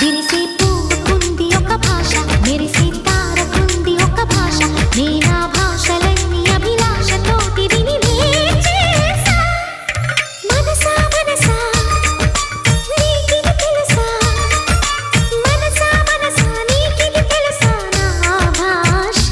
విరిసే పువ్వుకుంది ఒక భాష, మెరిసే తారకుంది ఒక భాష. నేనా భాషలన్నీ అభిలాషతోటి విని నేర్చేసా. మనసా మనసా నీకిది తెలుసా, మనసా మనసా నీకిది తెలుసా నా భాష.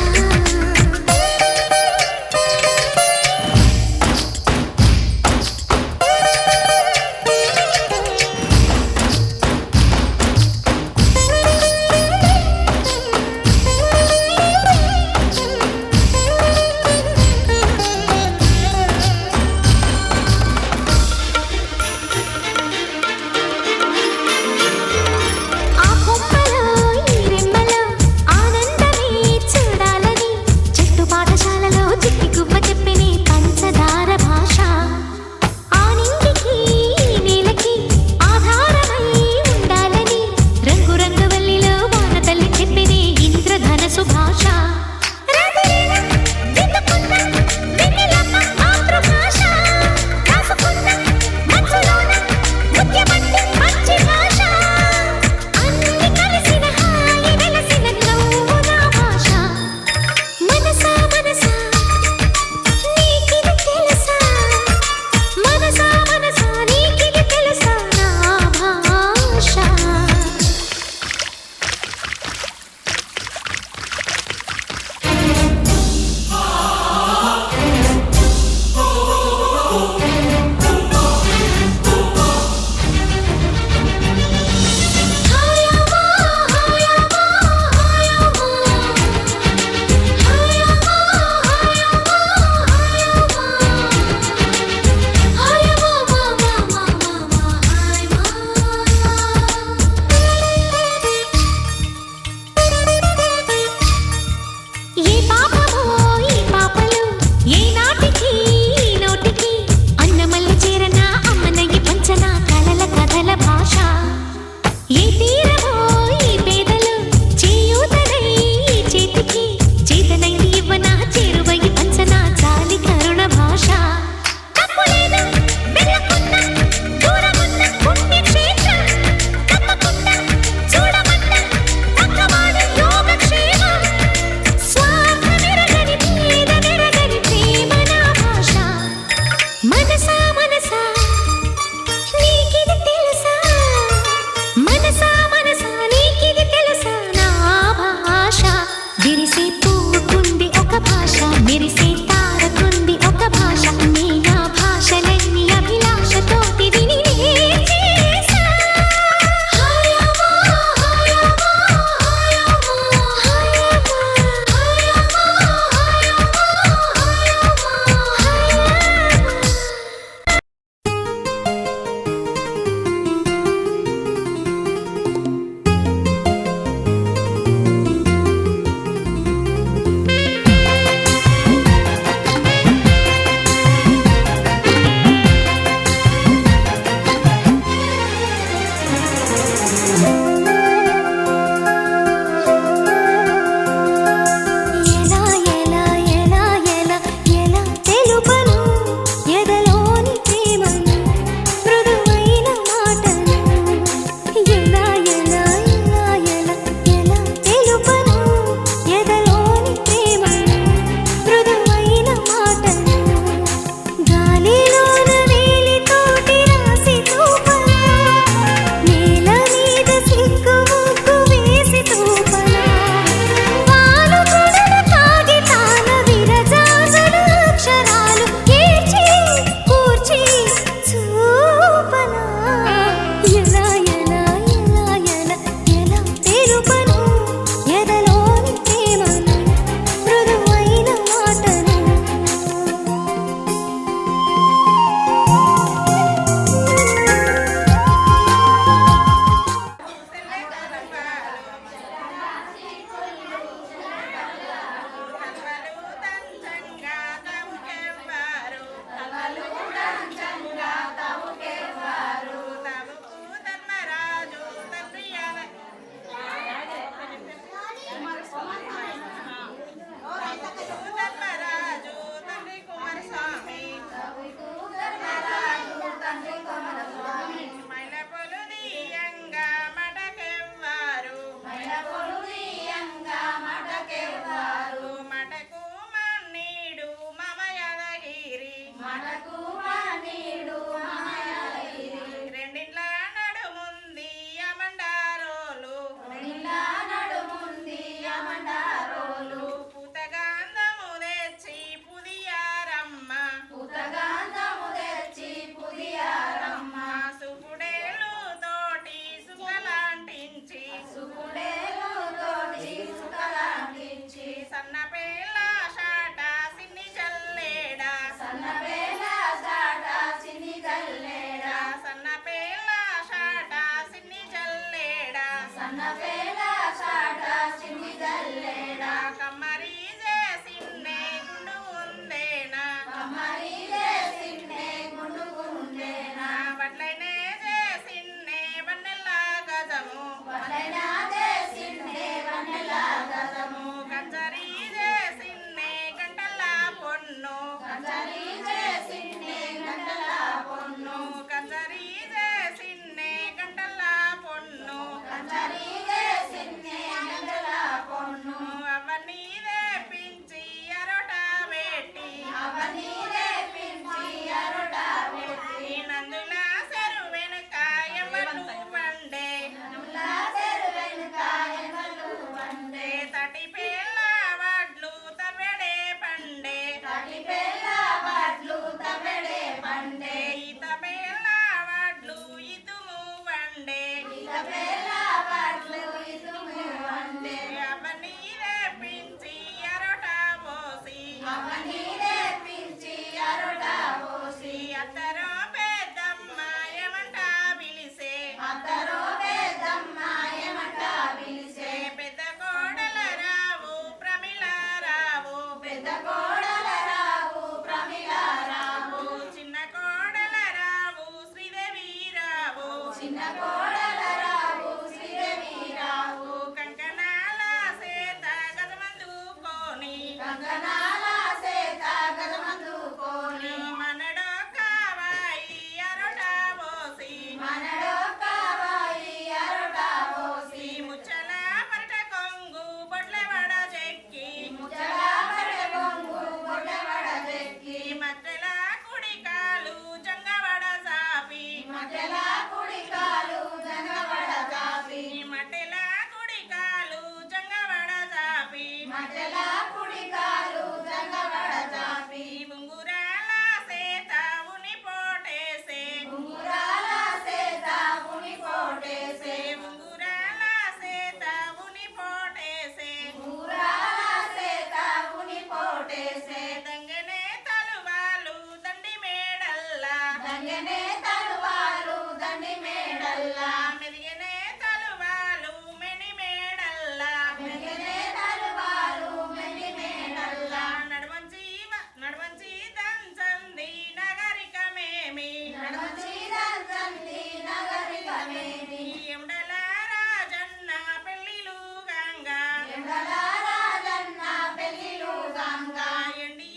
సన్నవేళ చాట చిన్ని జల్లేడా కమ్మరి చేసిన్నే గుండు ఉందేనా కమ్మరి చేసిన్నే గుండు ఉందేనా వడ్లైనే చేసిన్నే వన్నెల గజము వడ్లైనా చేసిన్నే వన్నెల గజము కంచరి చేసిన్నే గంటల పొన్ను కంచరి చేసిన్నే గంటల పొన్ను కంచరి చేసిన్నే గంటల పొన్ను కంచరి చేసిన్నే గంటల పొన్ను అవన్నీ రేపించి అరొట పెట్టి అవన్నీ రేపించి అరొట పెట్టి నందుల చెరు వెనుక ఎవరు వండే నందుల చెరు వెనుక ఎవరు వండే తటి పిల్ల వడ్లు తవెడే పండే తటి పిల్ల వడ్లు తవెడే పండే ఈత పిల్ల వడ్లు ఇతుము వండే ఈత పిల్ల వడ్లు ఇతుము వండే అవన్నీ రేపించి అరొట పోసి అవన్నీ రేపించి అరొట పోసి అత్తరో పెద్దమ్మ ఏమంట పిలిసే అత్తరో పెద్దమ్మ ఏమంట పిలిసే పెద్ద కోడల రావు ప్రమిళ రావు పెద్ద కోడల రావు ప్రమిళ రావు చిన్న కోడల రావు శ్రీదేవి రావు చిన్న కోడల రావు శ్రీదేవి రావు కంకణాల సేత గజమందుకోని కంకణాల సేత గజమందుకోని మనడో కావాయి అరొట పోసి మనడో కావాయి అరొట పోసి ముచ్చల పరట కొంగు బొడ్ల వడ చెక్కి ముచ్చల పరట కొంగు బొడ్ల వడ చెక్కి మధ్యల కుడికాలు జంగవడ సాపి మధ్యల కుడికాలు జంగవడ సాపి మధ్యల కుడికాలు జంగవడ సాపి మధ్యల కుడికాలు జంగవడ సాపి ఉంగురాల సేత ఉని పోటేసే ఉంగురాల సేత ఉని పోటేసే ఉంగురాల సేత ఉని పోటేసే ఉంగురాల సేత ఉని పోటేసే దంగనే తలువాలు దండి మేడల్లా దంగనే తలువాలు దండి మేడల్లా మెదిగనే తలువాలు మెని మేడల్లా మెదిగనే తలువాలు మెని మేడల్లా నడవంచి దంచంది నగరికమేమి నడవంచి దంచంది నగరికమేమి ఎండల రాజన్న పెళ్ళిలు గంగా ఎండల రాజన్న పెళ్ళిలు గంగా ఎండి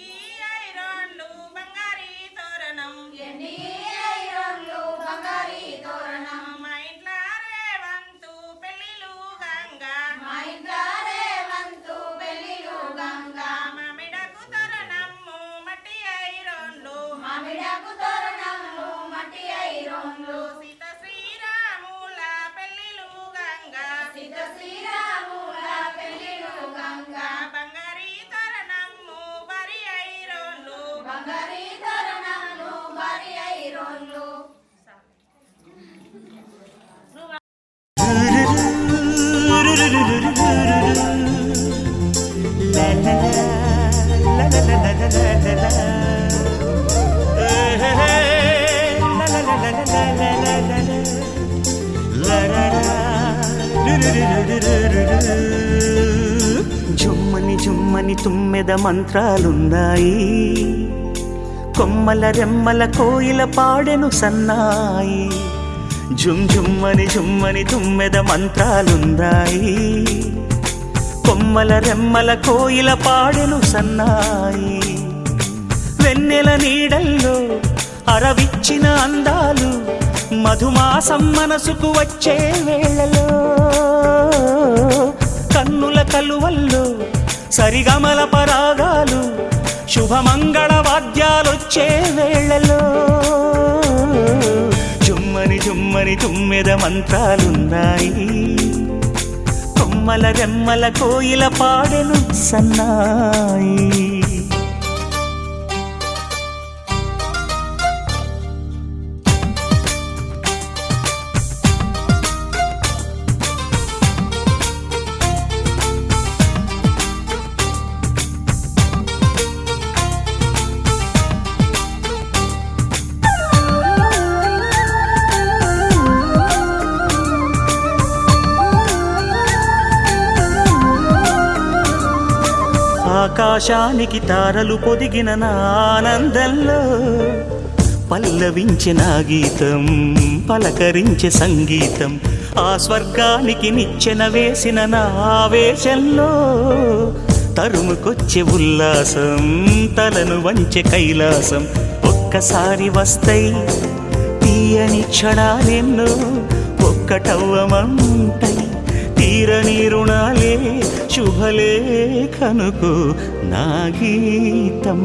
ఐరోన్లు బంగారీ తోరణం ఎండి ఐరోన్లు బంగారీ తోరణం మా ఇంట్లో రేవంతు పెళ్ళిలు గంగా మా ఇంట్లో రేవంతు పెళ్ళిలు గంగా మామిడకు తోరణము మట్టి ఐరోన్లు మామిడకు తోరణము మట్టి ఐరోన్లు సీత శ్రీరాముల పెళ్ళిలు గంగా సీత శ్రీరాముల పెళ్ళిలు గంగా బంగారీ తోరణము బరి ఐరోన్లు బంగారీ తోరణము బరి ఐరోన్లు జుమ్మని జుమ్మని తుమ్మెద మంత్రాలున్నాయి, కొమ్మల రెమ్మల కోయిల పాడెను సన్నాయి. జుమ్ జుమ్మని జుమ్మని తుమ్మెద మంత్రాలున్నాయి, కొమ్మల రెమ్మల కోయిల పాడెను సన్నాయి. వెన్నెల నీడల్లో అరవిచ్చిన అందాలు మధుమాసం మనసుకు వచ్చే వేళలో, కన్నుల కలువల్లో సరిగమల పరాగాలు శుభమంగళ వాద్యాలొచ్చే వేళలో. జుమ్మని జుమ్మని తుమ్మెద మంత్రాలున్నాయి, కొమ్మల రెమ్మల కోయిల పాడెను సన్నాయి. ఆకాశానికి తారలు పొదిగిన నా ఆనందంలో పల్లవించే నా గీతం పలకరించే సంగీతం ఆ స్వర్గానికి నిచ్చెన వేసిన నా ఆవేశంలో తరుముకొచ్చే ఉల్లాసం తలను వంచే కైలాసం ఒక్కసారి వస్తాయి తీయని క్షణాలెన్నో ఒక్కటవ్వమంటాయి తీరని రుణాలే శుభలేఖనుకు నా గీతం.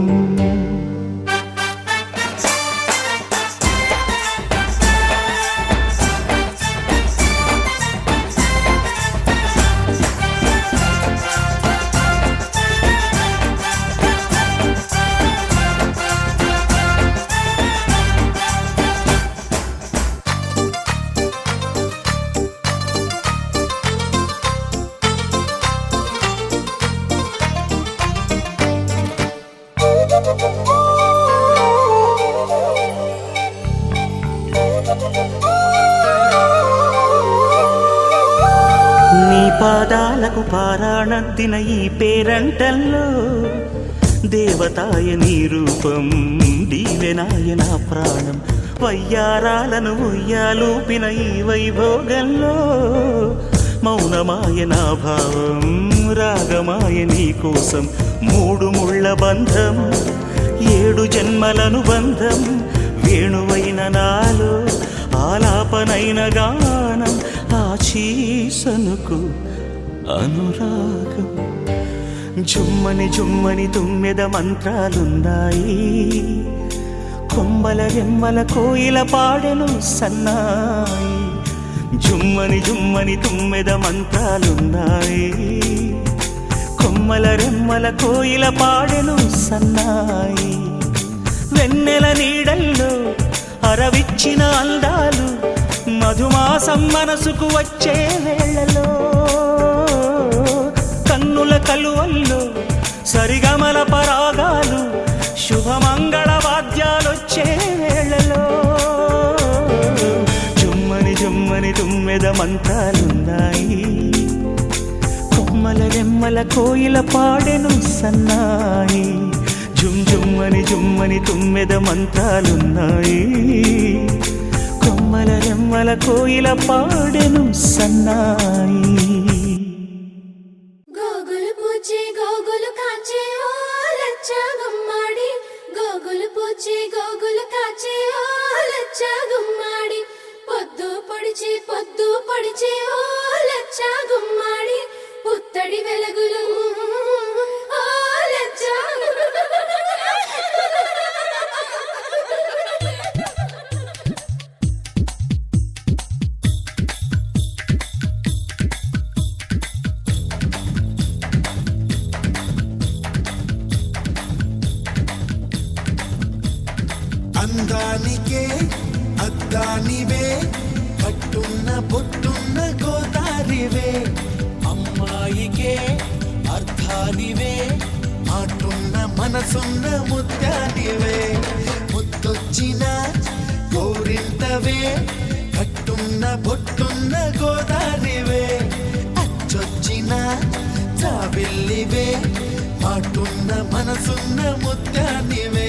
నీ పాదాలకు పారాణద్దిన ఈ పేరంటల్లో దేవతాయ నీ రూపం దీవెనాయ నా ప్రాణం వయ్యారాలను ఉయ్యాలూపిన ఈ వైభోగంలో మౌనమాయ నా భావం రాగమాయ నీ కోసం మూడు ముళ్ళ బంధం ఏడు జన్మలను బంధం వేణువైన నాలో ఆలాపనైన గానం ఆశీసనుకు అనురాగం జుమ్మని జుమ్మని తుమ్మెద మంత్రాలున్నాయి కొమ్మల రెమ్మల కోయిల పాడెను సన్నాయి జుమ్మని జుమ్మని తుమ్మెద మంత్రాలున్నాయి కొమ్మల రెమ్మల కోయిల పాడెను సన్నాయి వెన్నెల నీడల్లో అరవిచ్చిన అందాలు మధుమాసం మనసుకు వచ్చే వేళలో కన్నుల కలువల్లో సరిగమల పరాగాలు శుభమంగళ వాద్యాలొచ్చే వేళలో జుమ్మని జుమ్మని తుమ్మెద మంత్రాలున్నాయి కొమ్మల రెమ్మల కోయిల పాడెను సన్నాయి జుమ్ జుమ్మని జుమ్మని తుమ్మెద మంత్రాలున్నాయి కొమ్మల రెమ్మల కోయిల పాడెను సన్నాయి. గోగులు పూచి గోగులు కాచే ఓ లచ్చ గుమ్మాడి గోగులు పూచి గోగులు కాచే ఓ లచ్చ గుమ్మాడి పొద్దు పొడిచి ఓ లచ్చ గుమ్మాడి పుత్తడి వెలుగులు ఓ లచ్చ అందానికే అద్దానివే కట్టున్న బొట్టున్న గోదారివే అమ్మాయికే అర్థానివే మాటున్న మనసున్న ముత్యానివే ముద్దొచ్చిన గోరింతవే కట్టున్న బొట్టున్న గోదారివే అచ్చొచ్చిన జాబిల్లివే మాటున్న మనసున్న ముత్యానివే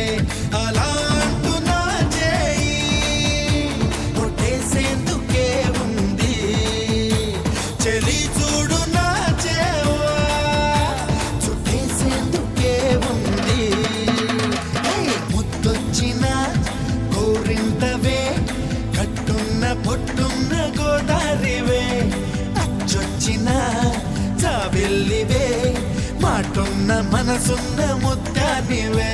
అలా అంటున్నా చేయి కొట్టేసేందుకే ఉంది చెలి చూడు నా చేవా చుట్టేసేందుకే ఉంది ముద్దొచ్చిన గోరింతవే కట్టున్న పొట్టున్న గోదారివే అచ్చొచ్చిన జాబిల్లివే మాటున్న మనసున్న ముత్యానివే.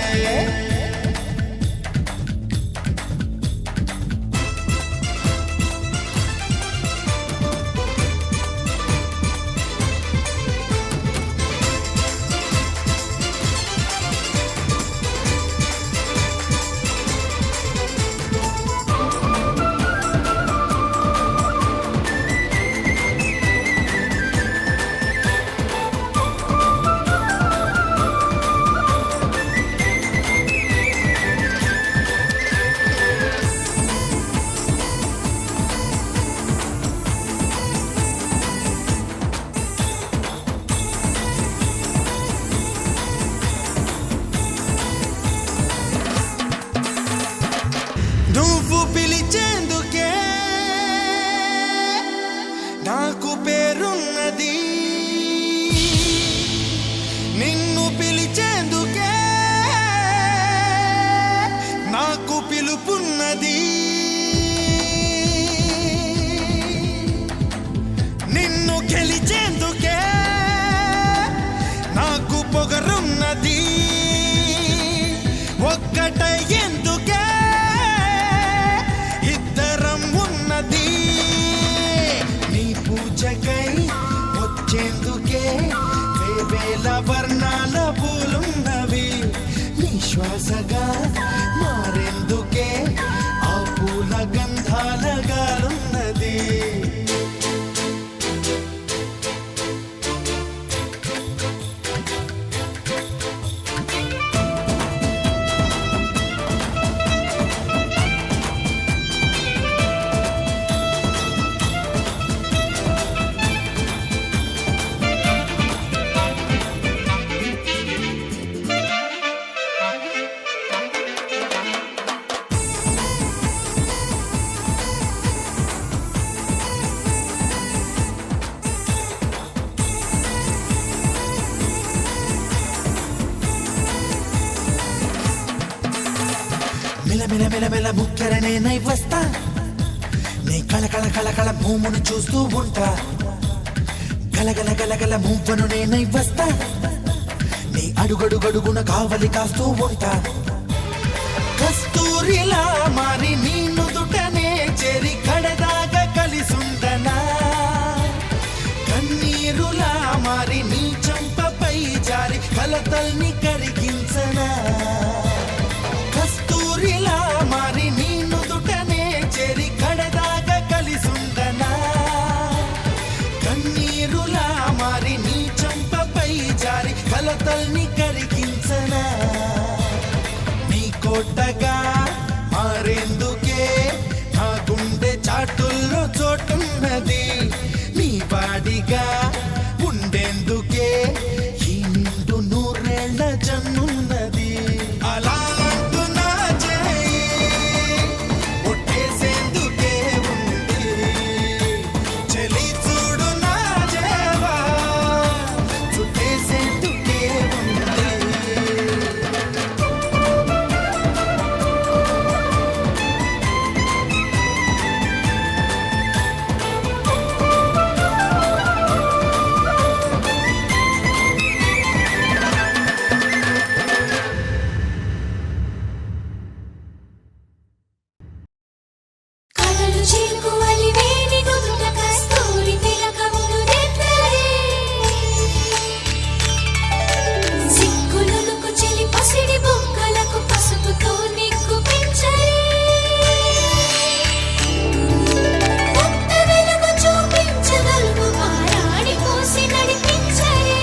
గెలిచేందుకే నాకు పొగరున్నది, ఒక్కటయ్యేందుకే ఇద్దరం ఉన్నది. నీ పూజకై వచ్చేందుకే వేవేల వర్ణాల పూలున్నవి, నీ శ్వాసగా మారేందుకే ఆ పూల గంధాల గాలున్నది. మెల మెల మెల ముక్కెరనే నై వస్తా, నీ కళకళ కళకళ భూమును చూస్తూ ఉంటా. గలగల గలగల మువ్వను నేనై వస్తా, నీ అడుగడుగడుగున కావలి కాస్తూ ఉంటా. కస్తూరిలా మారి నీ నుదుటనే చేరి కడదాగా కలిసుందనా, కన్నీరులా మారి నీ చంపపై జారి కలతల్ని కరిగించనా. కస్తూరిలా మారి నీ నుదుటనే చేరి కడదాగా కలిసుందనా, కన్నీరులా మారి నీ చంపపై జారి కలతల్ని కరిగించనా. నీ కోటగా మారేందుకే నా గుండె చాటుల్లో చోటున్నది, నీ వాడిగా ఉండేందుకే ఈ నిండు నూరేళ్ల జన్నున్నది. అలా అంటున్నా చేయి ఒట్టేసేందుకే ఉంది, చెలి చూడు నా జేవా చుట్టేసేందుకే ఉంది. కలలు చిలుకువలి వేని నుదుట కస్తూరి తిలకములు దిద్దలే, సిగ్గులుకు చెలి పసిడి బుగ్గలకు పసుపుతో నిగ్గు పెంచలే, కొత్త వెలుగు చూపించగలుగు పారాడి పోసి నడిపించలే.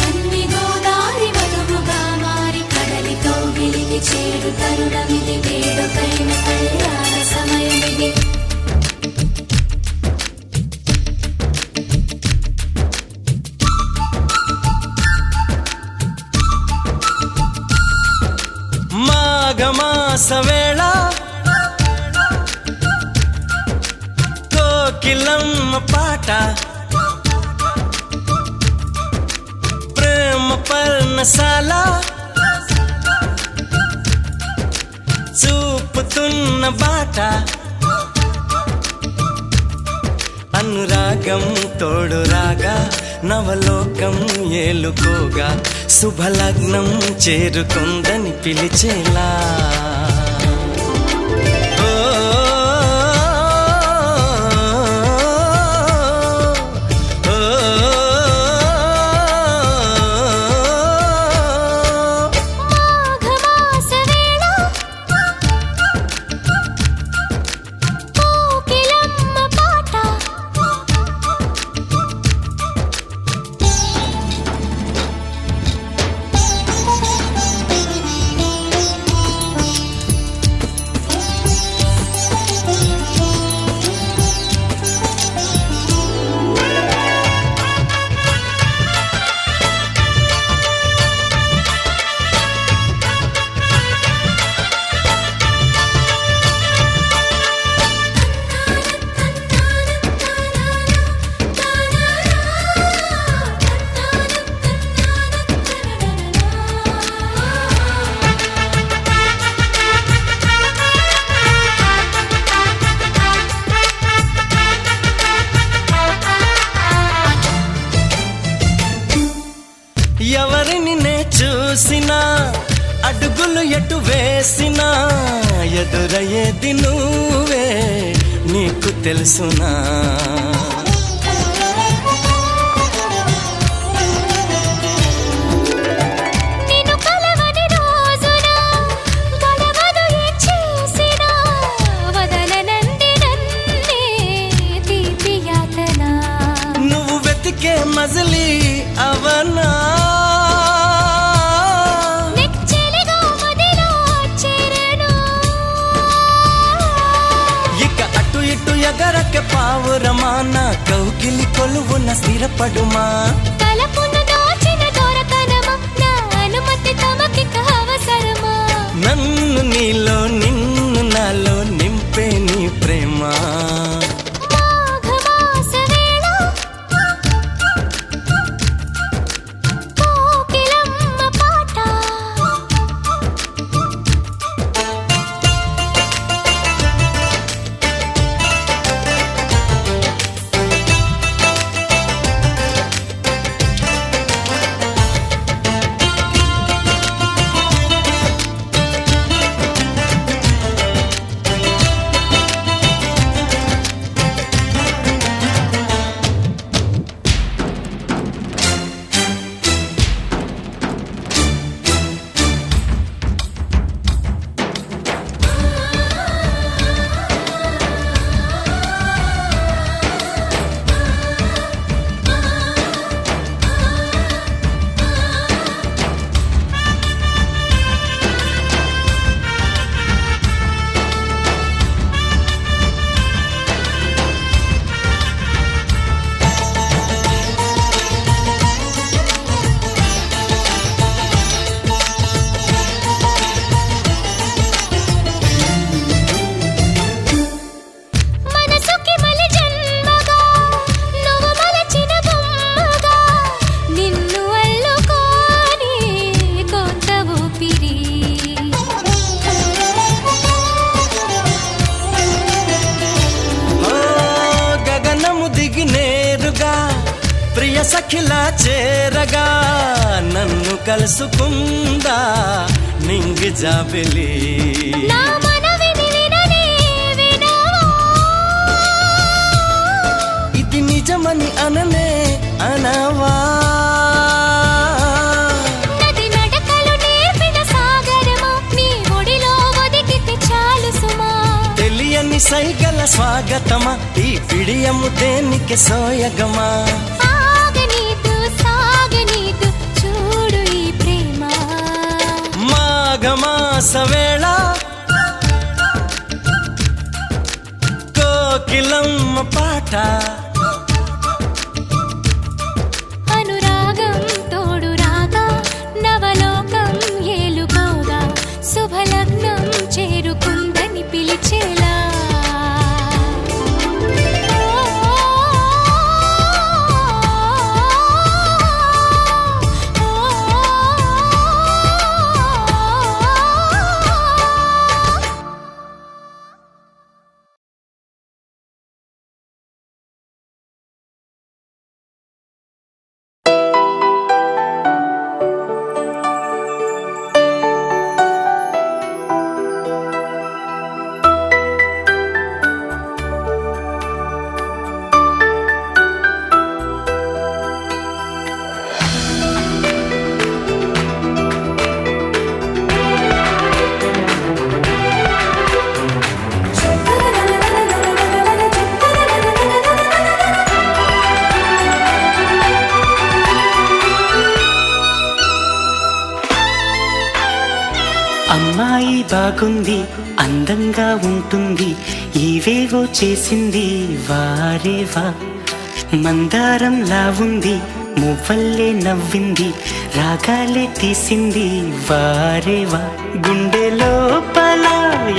కన్ని గోదారి మధుముగా మారి కడలితో వెలిగి చేరు తరుణమిది, వేడుకైన కళ్యాణ సమయమిది. మాఘమాస వేళ కోకిలమ్మ పాట, ప్రేమ పర్ణశాల చూపుతున్న బాట, అనురాగం తోడు రాగా నవలోకం ఏలుకోగా శుభలగ్నం చేరుకుందని పిలిచేలా. ఓ, ఓ, మాఘమాస వేళ కోకిలమ్మ పాట, చూసినా అడుగులు ఎటు వేసినా ఎదురయ్యేది నువ్వే నీకు తెలుసునా నిన్ను కలవని రోజున గడవదు ఏ చేసినా వదలనంది నన్నే తీపి యాతన నువ్వు వెతికే మజిలీ అవనా నెచ్చెలిగా మదిలో చేరను ఇక అటు ఇటు ఎగరక పావురమా నా కౌగిలి కొలువున స్థిరపడుమా తలపును దాచిన దొరకనమా నా అనుమతి తమకిక అవసరమా నన్ను నీలో నిన్ను నాలో నింపే నీ ప్రేమ మాఘమాస వేళ కోకిలమ్మ పాట మనసుకి మలి జన్మగా నువ్వు మలచిన బొమ్మగా నిన్ను అల్లుకోని కొత్త ఊపిరి ఓ గగనము దిగి నేరుగా ప్రియ సఖిలా చేరగా నన్ను కలుసుకుందా నింగి జాబిలి నా మనవిని విననే వినవా ఇది నిజమని అననే అనవా నది నడకలు నేర్పిన సాగరమా నీ ఒడిలో ఒదిగితే చాలు సుమా తెలియని సైగల స్వాగతమా ఈ పిడియము దేనికి సోయగమా ఆగనీదు సాగనీదు చూడు ఈ ప్రేమ మాఘమాస వేళ కోకిలమ్మ పాట అనురాగం తోడు రాగా నవలోకం ఏలుకోగా శుభలగ్నం చేరుకుందని పిలిచేలా అమ్మాయి బాగుంది అందంగా ఉంటుంది ఏవేవో చేసింది వారేవా మందారంలా ఉంది మువ్వల్లే నవ్వింది రాగాలే తీసింది వారేవా గుండె లోపల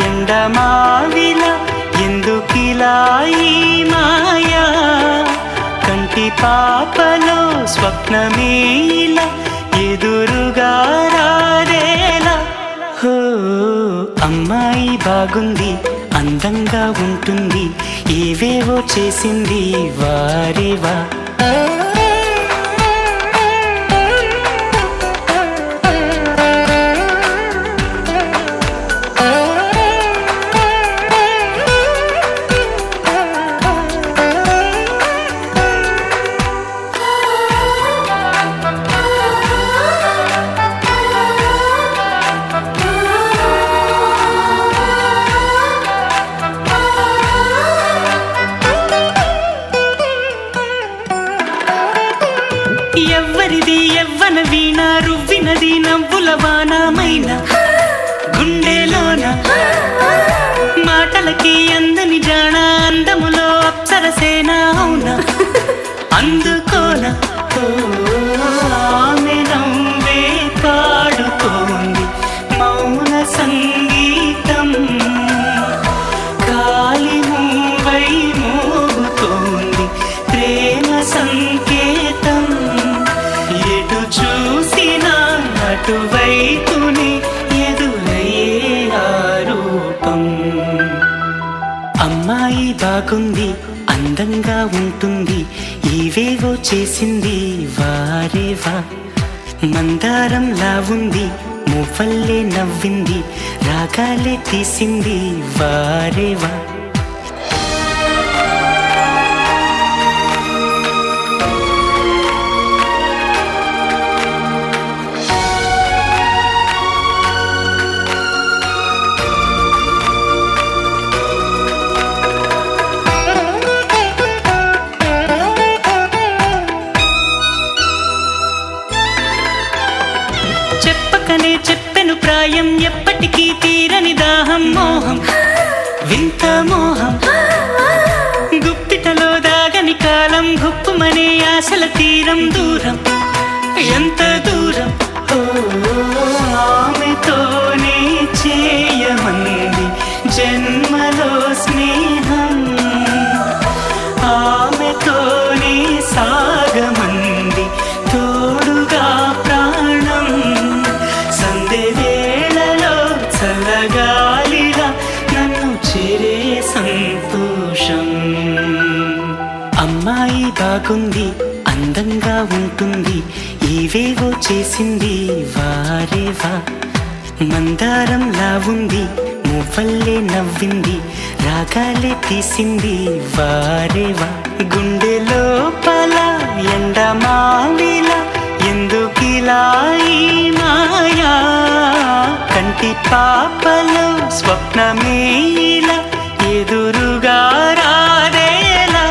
ఎండమావిలా ఎందుకిలా ఈ మాయా కంటి పాపలో స్వప్నమేలా ఎదురుగా రారేలా హో అమ్మాయి బాగుంది అందంగా ఉంటుంది ఏవేవో చేసింది వారేవా వానమైన గుండెలోన మాటలకి అందని జాణ అందములో అప్సరసేన అవునా అందుకోన ఆమె నవ్వే పాడుతోంది మౌన సంగీతం కాలి మూవై మోగుతోంది ప్రేమ సంకేతం ఎటు చూసినా అటువైపునే ఎదురయ్యే ఆ రూపం అమ్మాయి బాగుంది అందంగా ఉంటుంది ఇవేవో చేసింది వారేవా మందారంలా ఉంది మువ్వల్లే నవ్వింది రాగాలే తీసింది వారేవా చెప్పకనే చెప్పెను ప్రాయం ఎప్పటికీ తీరని దాహం మోహం వింత మోహం గుప్పిటలో దాగని కాలం గుప్పుమనే ఆశల తీరం దూరం ఎంత దూరం ఓ ఆమెతోనే చేయమంది జన్మలో స్నేహం ఆమెతోనే సాగమంది తోడుగా ప్రాణం సందే వేళలో చల్లగాలిలా నన్ను చేరే సంతోషం అమ్మాయి బాగుంది అందంగా ఉంటుంది ఇవేవో చేసింది వారేవా మందారంలా ఉంది మువ్వల్లే నవ్వింది రాగాలే తీసింది వారేవా గుండె లోపల ఎండమావిలా ఎందుకిలా ఈ మాయా కంటి పాపలో స్వప్నమేలా ఎదురుగా రాదేలా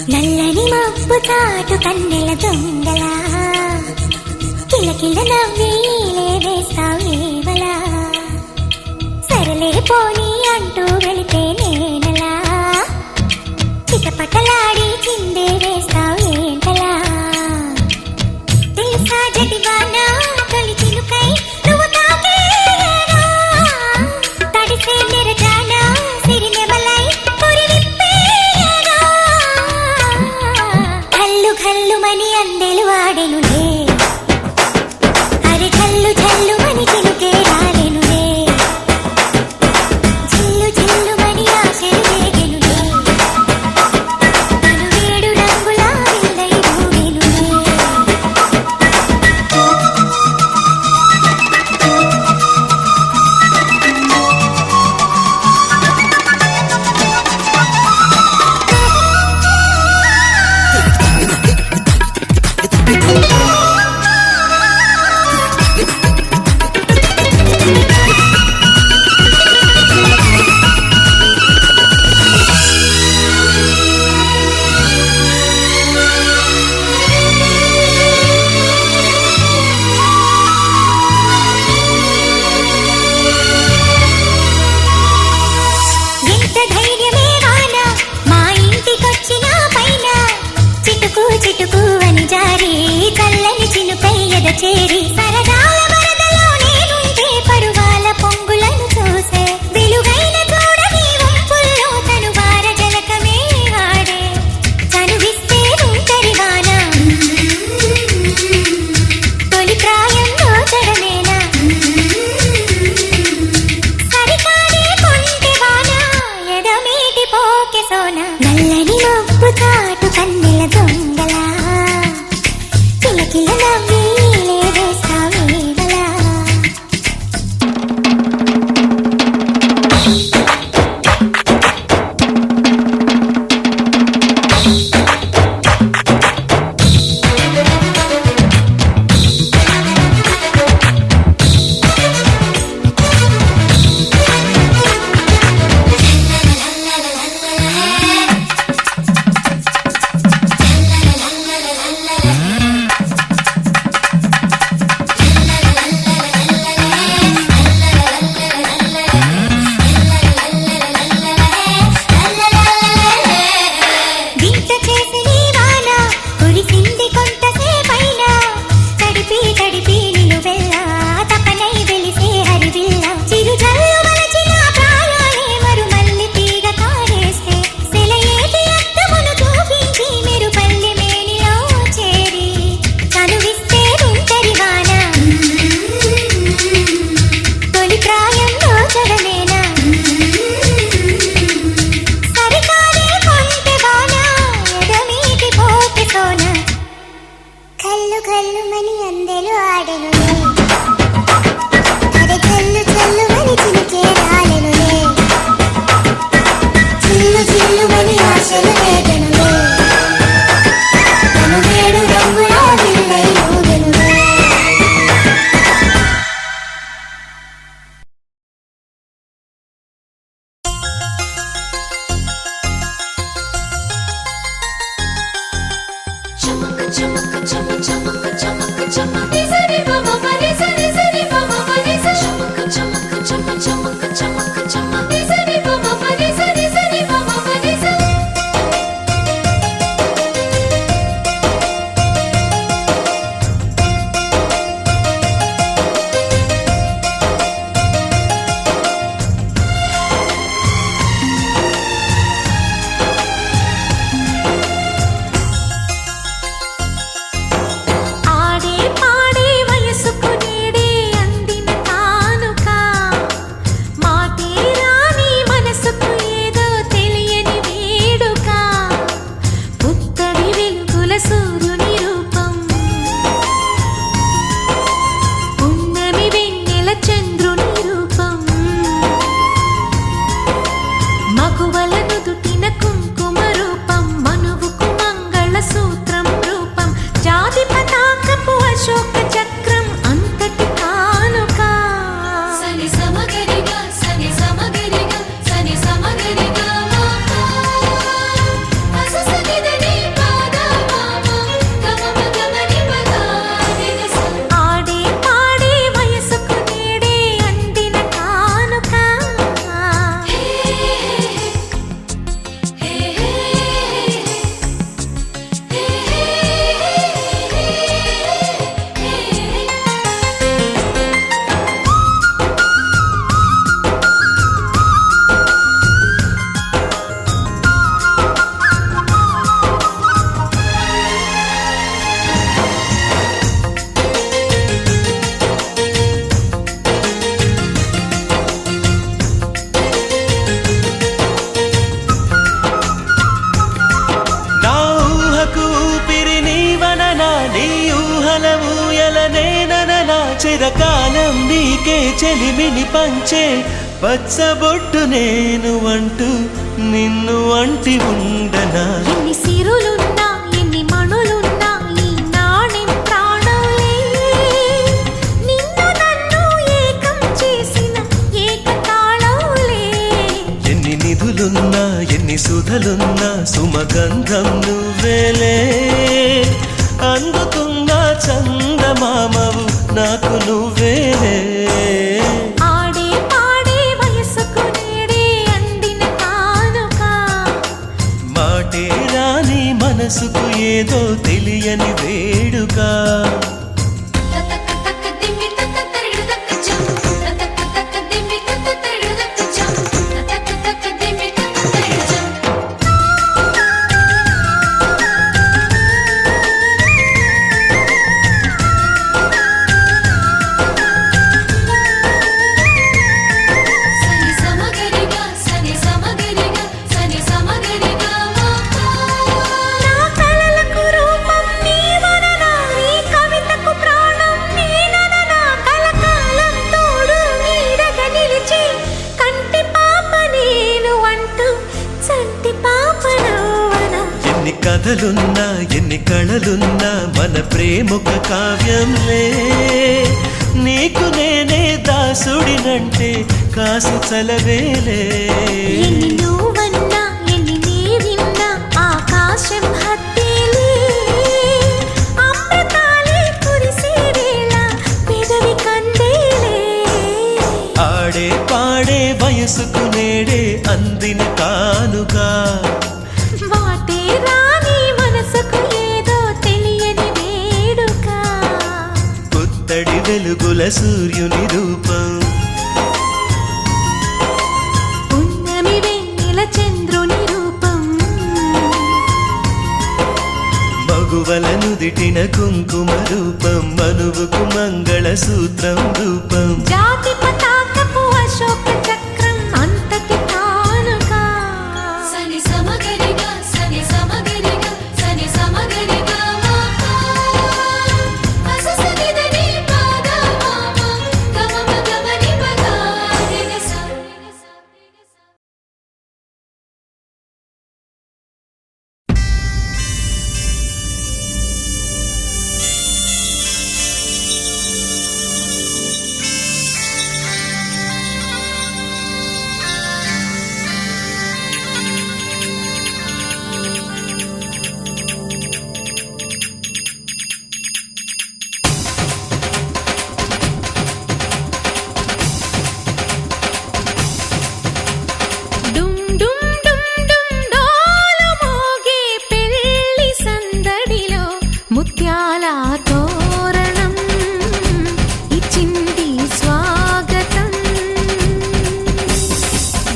నల్లని మబ్బు తాటు కన్నెల దొంగలా కిలకిల నవ్వీలే వేస్తావేవలా సరలే పోనీ అంటూ వెళితే నేనలా చిటపటలాడి చిందే వేస్తావేంటలా తెలుసా జటివానా తొలి చిలుకై నువ్వు తాకేనా తడిసే నిరజానా సిరినెమలై ఘల్లుమని అందెలు వాడెనులే అరే ఝల్లుమని చిలుకే రాలెనులే జిల్లుమని ఆశలు వేగెనులే తను వేడు రంగులా విల్లై ఊగెనులే చిరకాలం నీకే చెలిమిని పంచే పచ్చబొట్టు నేను అంటూ నిన్ను అంటి ఉండనా. ఎన్ని సిరులున్నా ఎన్ని మణులున్నా ఈ నాణెం ప్రాణంలే, నిన్ను నన్ను ఏకం చేసిన ఏకతాళంలే. ఎన్ని నిధులున్నా ఎన్ని సుధలున్నా సుమగంధం నువ్వేలే, అందుతున్న చందమామవు నాకు నువ్వేలే. ఆడే పాడే వయసుకు నేడే అందిన కానుక, మాటే రాని మనసుకు ఏదో తెలియని వేడుక. తతక తక దిమ్మి తత తరిడు తక చం, తతక తక దిమ్మి తత తరిడు తక చం, తతక తక దిమ్మి తత తరిడు చం. సని సమగరిగా సని సమగరిగా సని సమగరిగా మాతా. నా కలలకు రూపం నీవననా, నీ కవితకు ప్రాణం నేనననా. కలకాలం తోడు నీడగా నిలిచి కంటి పాప నేను అంటూ చంటి పాప నవ్వనా. ఎన్ని కథలున్నా ఎన్ని కళలున్నా మన ప్రేమొక కావ్యంలే, నీకు నేనే దాసుడినంటే కాసు చలవేలే. ఎన్ని నువ్వన్నా ఎన్ని నీవిన్నా ఆకాశం హత్తేలే, అమృతాలే కురిసే వేళ పెదవి కందేలే. ఆడే పాడే వయసుకు నేడే అందిన కానుగా, వాటే రాని మనసుకు ఏదో తెలియని వేడుక. పుత్తడి వెలుగుల సూర్యుని రూపం, పున్నమి వెన్నెల చంద్రుని రూపం, మగువల నుదిటిన కుంకుమ రూపం, మనువుకు మంగళ సూత్రం రూపం. జాతి పతాకపు అశోక చక్రం అంతటి కానుక. సని సమగరిగా సని సమగరిగా సని సమగరిగా మాతా. అససనిదని పాద మామ గమమ గమని పదా రిగస రిగస రిగస. డుమ్ డుమ్ డుమ్ డుమ్ డోలు మోగే పెళ్లి సందడిలో ముత్యాల తోరణం ఇచ్చింది స్వాగతం.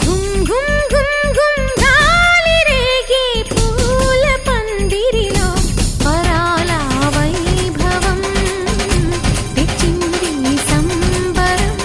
గుమ్ గుమ్ గుమ్ గుమ్ గాలి రేగే పూల పందిరిలో వరాల వైభవం తెచ్చింది సంబరం.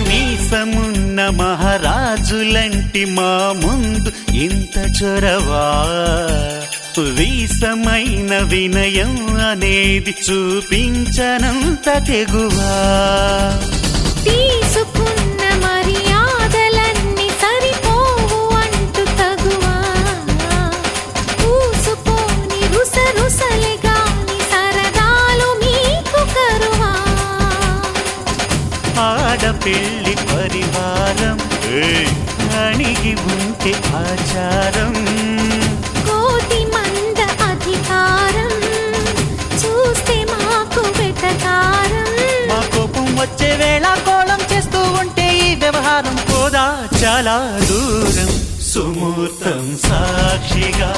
మీసమున్న మహారాజులంటి మా ముందు ఇంత చొరవా, వీసమైన వినయం అనేది చూపించనంత తెగువా. తీసుకున్న మర్యాదలన్నీ సరిపోవు అంటూ తగువా, పూసుపోని రుసరుసలే గాని సరదాలు మీకు కరువా. ఆడపిల్లి పరివారం అణిగి ఉంటే ఆచారం, కోటి మంద అధికారం చూస్తే మాకు వెటకారం. మా కోపం వచ్చే వేళ కోళం చేస్తూ ఉంటే ఈ వ్యవహారం పోదా చాలా దూరం. సుమూర్తం సాక్షిగా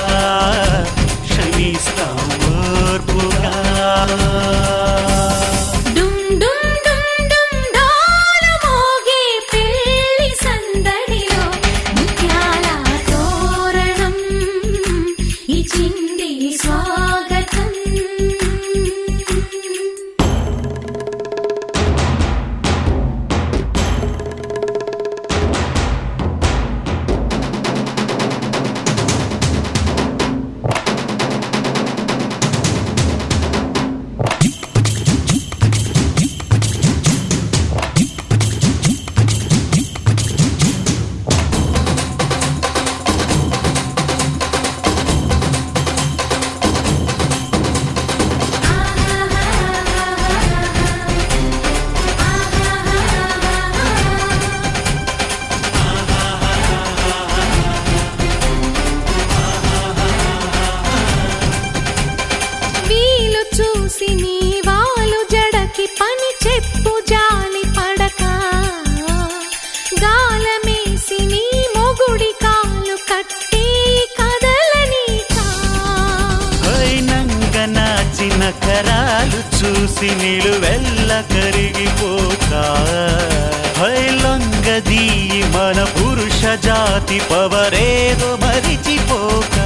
క్షమిస్తాం ఓర్పు వేసి నీ వాలు జడకి పని చెప్పు జాలి పడక గాలమేసి నీ మొగుడి కాలు కట్టి కదలనీకా నాచిన కరాలు చూసి నిలువెల్ల కరిగిపోక లొంగదీ మన పురుష జాతి పవరేదో మరిచిపోక